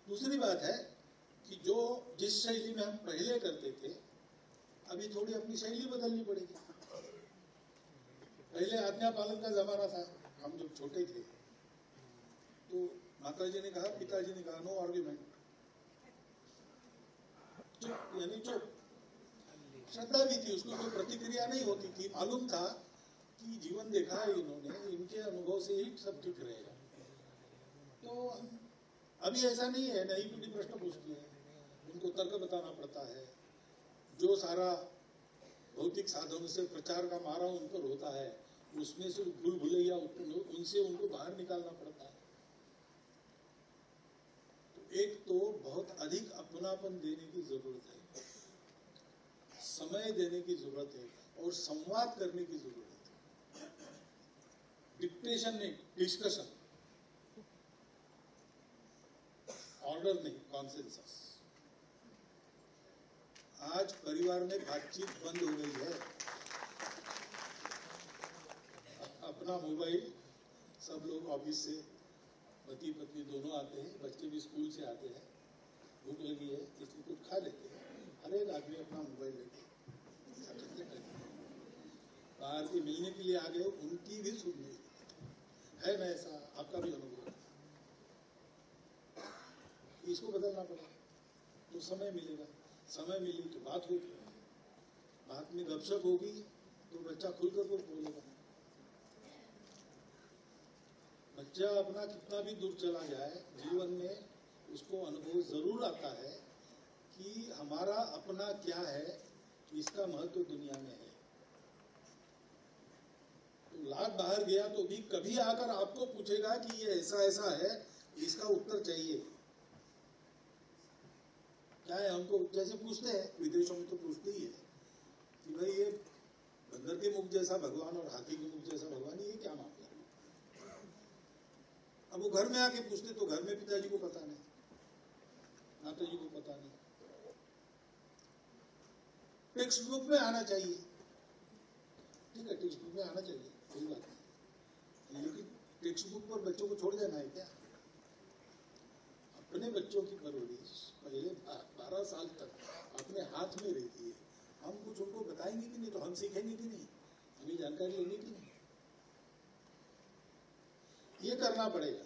दूसरी बात है कि जो जिस शैली में हम पहले करते थे, अभी थोड़ी अपनी शैली बदलनी पड़ेगी। पहले आज्ञा पालन का जमाना था, हम जब छोटे थे तो माताजी ने कहा, पिताजी ने कहा, नो आर्ग्यूमेंट, चुप यानी चुप। श्रद्धा भी थी, उसको कोई प्रतिक्रिया नहीं होती थी। मालूम था कि जीवन देखा है इन्होंने, इनके अनुभव से ही सब ठीक रहेगा। तो अभी ऐसा नहीं है, नई पीढ़ी प्रश्न पूछती है, उनको तर्क बताना पड़ता है। जो सारा भौतिक साधनों से प्रचार का मारा उन पर होता है, उसमें से भूल भुलैया उनसे उनको बाहर निकालना पड़ता है। तो एक तो बहुत अधिक अपनापन देने की जरूरत है, समय देने की जरूरत है और संवाद करने की जरूरत है। डिक्टेशन नहीं, डिस्कशन, ऑर्डर नहीं, कॉन्सेंसस। आज परिवार में बातचीत बंद हो गई है। अपना मोबाइल, सब लोग ऑफिस से पति पत्नी दोनों आते हैं, बच्चे भी स्कूल से आते हैं, भूख लगी है इसलिए कुछ खा लेते हैं। हर एक आदमी अपना मोबाइल लेके बाहर से मिलने के लिए आ गए, उनकी भी सुननी है ना। ऐसा आपका भी अनुभव है। इसको बदलना पड़ेगा तो समय मिलेगा। समय मिली तो बात होगी, बात में गपशप होगी तो बच्चा खुलकर कुछ बोलेगा। बच्चा अपना कितना भी दूर चला जाए, जीवन में उसको अनुभव जरूर आता है कि हमारा अपना क्या है, इसका महत्व दुनिया में है। तो लाख बाहर गया तो भी कभी आकर आपको पूछेगा कि ये ऐसा ऐसा है, इसका उत्तर चाहिए। क्या है, हमको जैसे पूछते हैं, विदेशों में तो पूछते ही है कि भाई ये बंदर के मुख जैसा भगवान और हाथी के मुख जैसा भगवान, ये क्या मामला है। अब वो घर में आके पूछते तो घर में पिताजी को पता नहीं, माताजी को पता नहीं। टेक्स्ट बुक में आना चाहिए, ठीक है, टेक्स्ट बुक में आना चाहिए, कोई बात नहीं, लेकिन टेक्स्ट बुक पर बच्चों को छोड़ देना है क्या। अपने बच्चों की परवरिश पहले 12 साल तक अपने हाथ में रहती है। हम कुछ उनको बताएंगे कि नहीं, तो हम सीखेंगे कि नहीं, हमें जानकारी लेंगे कि नहीं, ये करना पड़ेगा।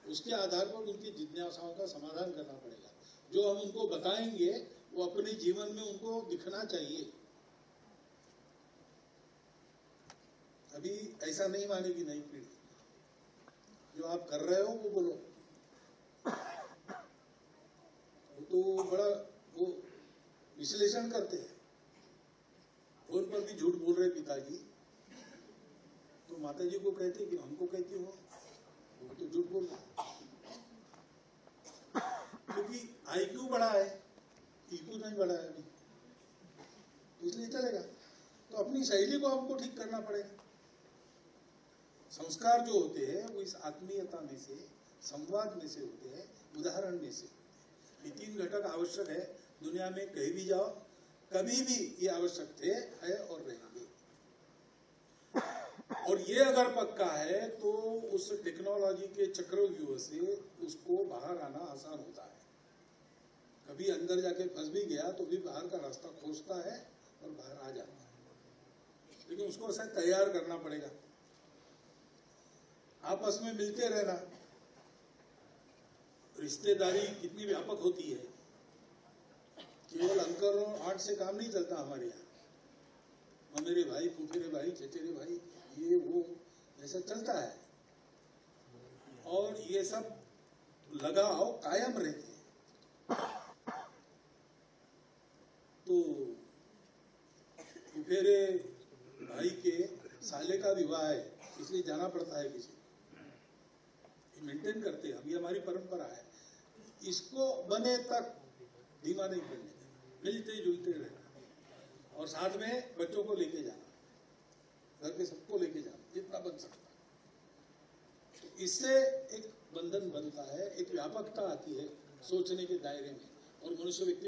उसके आधार पर उनकी जिज्ञासाओं का समाधान करना पड़ेगा। जो हम उनको बताएंगे वो अपने जीवन में उनको दिखना चाहिए। अभी ऐसा नहीं मानेगी नई पीढ़ी, जो आप कर रहे हो वो बोलो। तो बड़ा वो विश्लेषण करते हैं, फोन पर भी झूठ बोल रहे पिताजी, तो माताजी को कहते कि हमको कहती हो, वो तो झूठ बोल रहा, क्योंकि आईक्यू बड़ा है, ईक्यू नहीं बड़ा है अभी, इसलिए चलेगा। तो अपनी शैली को हमको ठीक करना पड़ेगा। संस्कार जो होते हैं वो इस आत्मीयता में से, संवाद में से होते हैं, उदाहरण में से। ये 3 घटक आवश्यक है। दुनिया में कहीं भी जाओ, कभी भी ये आवश्यक थे, है और रहेंगे। और ये अगर पक्का है तो उस टेक्नोलॉजी के चक्रव्यूह से उसको बाहर आना आसान होता है। कभी अंदर जाके फंस भी गया तो भी बाहर का रास्ता खोजता है और बाहर आ जाता है। लेकिन उसको ऐसा तैयार करना पड़ेगा। आपस में मिलते रहना। रिश्तेदारी कितनी व्यापक होती है, केवल अंकल और आंट से काम नहीं चलता हमारे यहाँ। मेरे भाई, फूफेरे भाई, चचेरे भाई, ये वो ऐसा चलता है। और ये सब लगाव कायम रहते हैं। तो फूफेरे भाई के साले का विवाह है, इसलिए जाना पड़ता है किसी, मेंटेन करते हैं। अभी हमारी परंपरा है, इसको बने तक धीमा नहीं करने देना, मिलते जुलते रहना और साथ में बच्चों को लेके जाना, घर के सबको लेके जाना जितना बन सकता है। तो इससे एक बंधन बनता है, एक व्यापकता आती है सोचने के दायरे में, और मनुष्य व्यक्ति